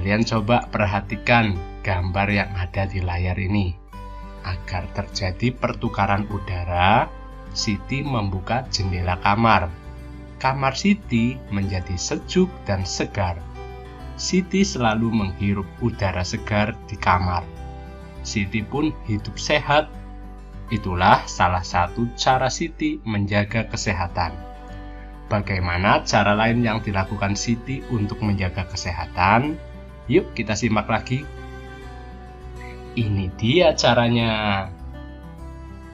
Kalian coba perhatikan gambar yang ada di layar ini. Agar terjadi pertukaran udara, Siti membuka jendela kamar. Kamar Siti menjadi sejuk dan segar. Siti selalu menghirup udara segar di kamar. Siti pun hidup sehat. Itulah salah satu cara Siti menjaga kesehatan. Bagaimana cara lain yang dilakukan Siti untuk menjaga kesehatan? Yuk kita simak lagi. Ini dia caranya.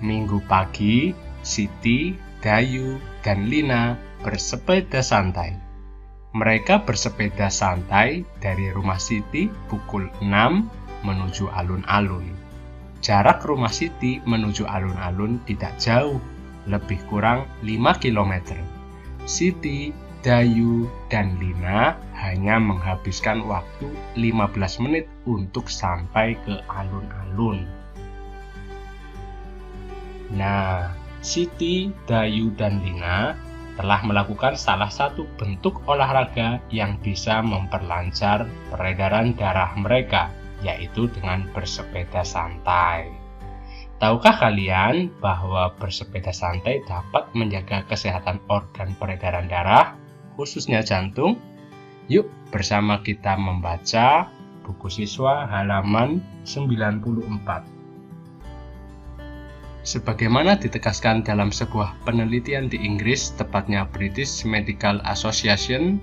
Minggu pagi, Siti, Dayu, dan Lina bersepeda santai. Mereka bersepeda santai dari rumah Siti pukul 6 menuju alun-alun. Jarak rumah Siti menuju alun-alun tidak jauh, lebih kurang 5 km. Siti, Dayu, dan Lina hanya menghabiskan waktu 15 menit untuk sampai ke alun-alun. Nah, Siti, Dayu, dan Lina telah melakukan salah satu bentuk olahraga yang bisa memperlancar peredaran darah mereka, yaitu dengan bersepeda santai. Tahukah kalian bahwa bersepeda santai dapat menjaga kesehatan organ peredaran darah, khususnya jantung? Yuk bersama kita membaca buku siswa halaman 94. Sebagaimana ditegaskan dalam sebuah penelitian di Inggris, tepatnya British Medical Association,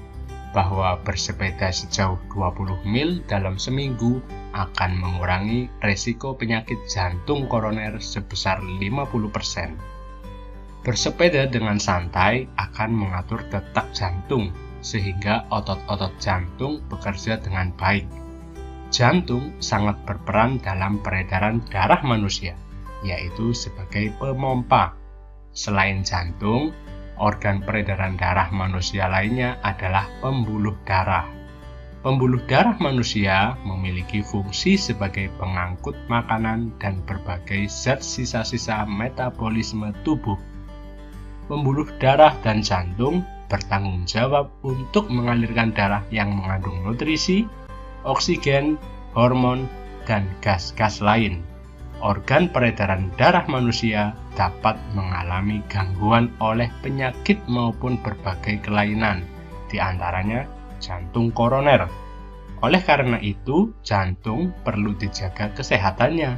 bahwa bersepeda sejauh 20 mil dalam seminggu akan mengurangi resiko penyakit jantung koroner sebesar 50%. Bersepeda dengan santai akan mengatur detak jantung, sehingga otot-otot jantung bekerja dengan baik. Jantung sangat berperan dalam peredaran darah manusia, yaitu sebagai pemompa. Selain jantung, organ peredaran darah manusia lainnya adalah pembuluh darah. Pembuluh darah manusia memiliki fungsi sebagai pengangkut makanan dan berbagai zat sisa-sisa metabolisme tubuh. Pembuluh darah dan jantung bertanggung jawab untuk mengalirkan darah yang mengandung nutrisi, oksigen, hormon, dan gas-gas lain. Organ peredaran darah manusia dapat mengalami gangguan oleh penyakit maupun berbagai kelainan, di antaranya jantung koroner. Oleh karena itu, jantung perlu dijaga kesehatannya.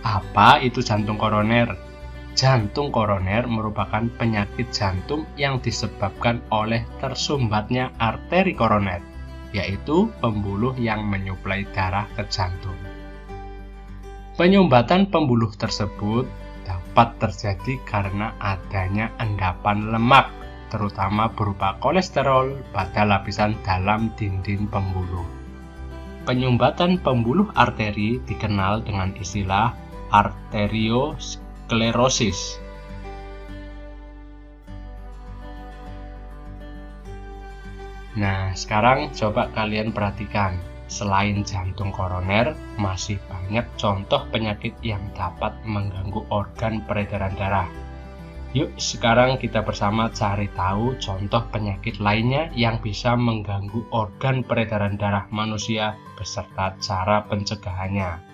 Apa itu jantung koroner? Jantung koroner merupakan penyakit jantung yang disebabkan oleh tersumbatnya arteri koroner, yaitu pembuluh yang menyuplai darah ke jantung. Penyumbatan pembuluh tersebut dapat terjadi karena adanya endapan lemak, terutama berupa kolesterol pada lapisan dalam dinding pembuluh. Penyumbatan pembuluh arteri dikenal dengan istilah arteriosklerosis. Nah, sekarang coba kalian perhatikan. Selain jantung koroner, masih banyak contoh penyakit yang dapat mengganggu organ peredaran darah. Yuk sekarang kita bersama cari tahu contoh penyakit lainnya yang bisa mengganggu organ peredaran darah manusia beserta cara pencegahannya.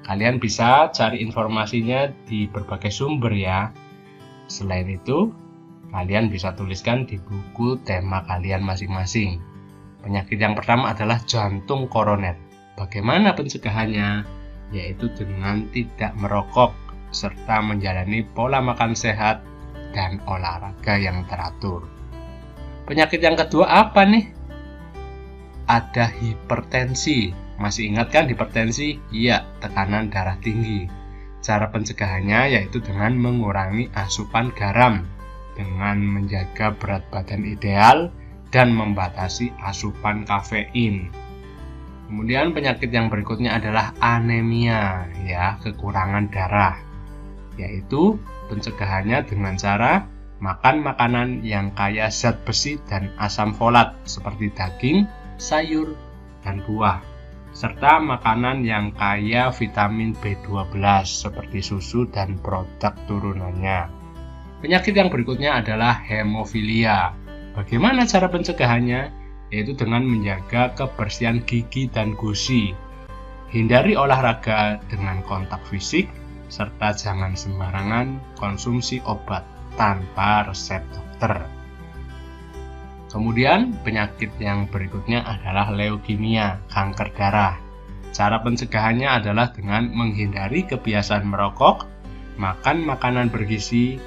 Kalian bisa cari informasinya di berbagai sumber ya. Selain itu, kalian bisa tuliskan di buku tema kalian masing-masing. Penyakit yang pertama adalah jantung koroner. Bagaimana pencegahannya? Yaitu dengan tidak merokok, serta menjalani pola makan sehat dan olahraga yang teratur. Penyakit yang kedua apa nih? Ada hipertensi. Masih ingat kan hipertensi? Iya, tekanan darah tinggi. Cara pencegahannya yaitu dengan mengurangi asupan garam, dengan menjaga berat badan ideal, dan membatasi asupan kafein. Kemudian penyakit yang berikutnya adalah anemia, ya, kekurangan darah. Yaitu pencegahannya dengan cara makan makanan yang kaya zat besi dan asam folat seperti daging, sayur, dan buah, serta makanan yang kaya vitamin B12 seperti susu dan produk turunannya. Penyakit yang berikutnya adalah hemofilia. Bagaimana cara pencegahannya? yaitu dengan menjaga kebersihan gigi dan gusi. Hindari olahraga dengan kontak fisik, serta jangan sembarangan konsumsi obat tanpa resep dokter. Kemudian penyakit yang berikutnya adalah leukemia, kanker darah. Cara pencegahannya adalah dengan menghindari kebiasaan merokok, makan makanan bergizi,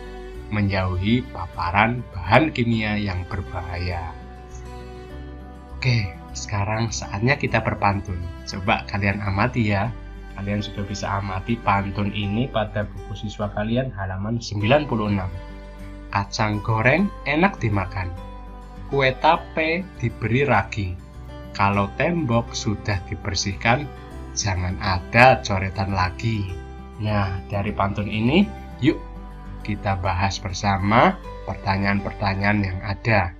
menjauhi paparan bahan kimia yang berbahaya. Oke, sekarang saatnya kita berpantun. Coba kalian amati ya. Kalian sudah bisa amati pantun ini pada buku siswa kalian halaman 96. Kacang goreng enak dimakan, kue tape diberi ragi. Kalau tembok sudah dibersihkan, jangan ada coretan lagi. Nah, dari pantun ini, yuk kita bahas bersama pertanyaan-pertanyaan yang ada.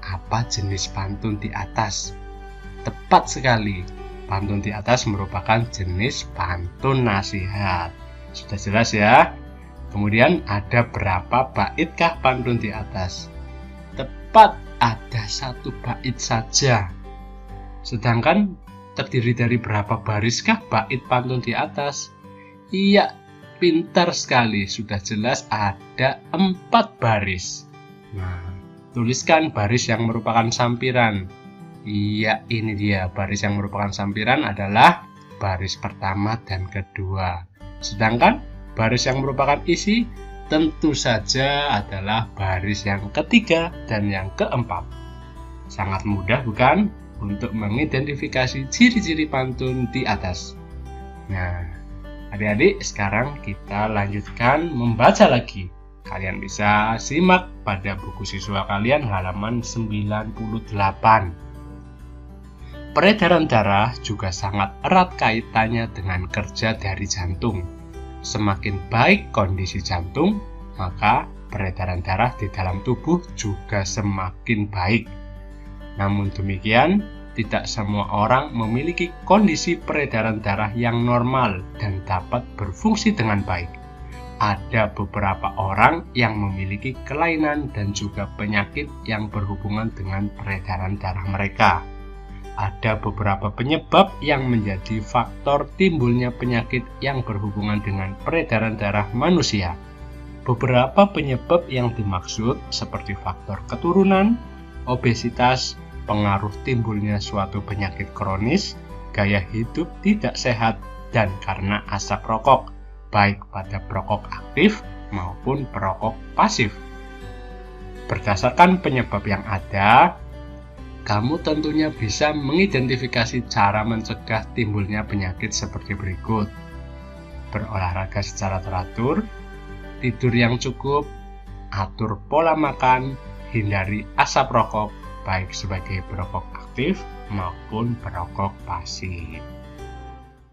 Apa jenis pantun di atas? Tepat sekali, pantun di atas merupakan jenis pantun nasihat. Sudah jelas ya? Kemudian ada berapa baitkah pantun di atas? Tepat, ada 1 bait saja. Sedangkan terdiri dari berapa bariskah bait pantun di atas? Iya, pintar sekali, sudah jelas ada 4 baris. Nah, tuliskan baris yang merupakan sampiran. Iya, ini dia baris yang merupakan sampiran adalah baris pertama dan kedua. Sedangkan baris yang merupakan isi tentu saja adalah baris yang ketiga dan yang keempat. Sangat mudah bukan untuk mengidentifikasi ciri-ciri pantun di atas. Nah, adik-adik, sekarang kita lanjutkan membaca lagi. Kalian bisa simak pada buku siswa kalian halaman 98. Peredaran darah juga sangat erat kaitannya dengan kerja dari jantung. Semakin baik kondisi jantung, maka peredaran darah di dalam tubuh juga semakin baik. Namun demikian, tidak semua orang memiliki kondisi peredaran darah yang normal dan dapat berfungsi dengan baik. Ada beberapa orang yang memiliki kelainan dan juga penyakit yang berhubungan dengan peredaran darah mereka. Ada beberapa penyebab yang menjadi faktor timbulnya penyakit yang berhubungan dengan peredaran darah manusia. Beberapa penyebab yang dimaksud seperti faktor keturunan, obesitas, pengaruh timbulnya suatu penyakit kronis, gaya hidup tidak sehat, dan karena asap rokok, baik pada perokok aktif maupun perokok pasif. Berdasarkan penyebab yang ada, kamu tentunya bisa mengidentifikasi cara mencegah timbulnya penyakit seperti berikut. Berolahraga secara teratur, tidur yang cukup, atur pola makan, hindari asap rokok, baik sebagai perokok aktif maupun perokok pasif.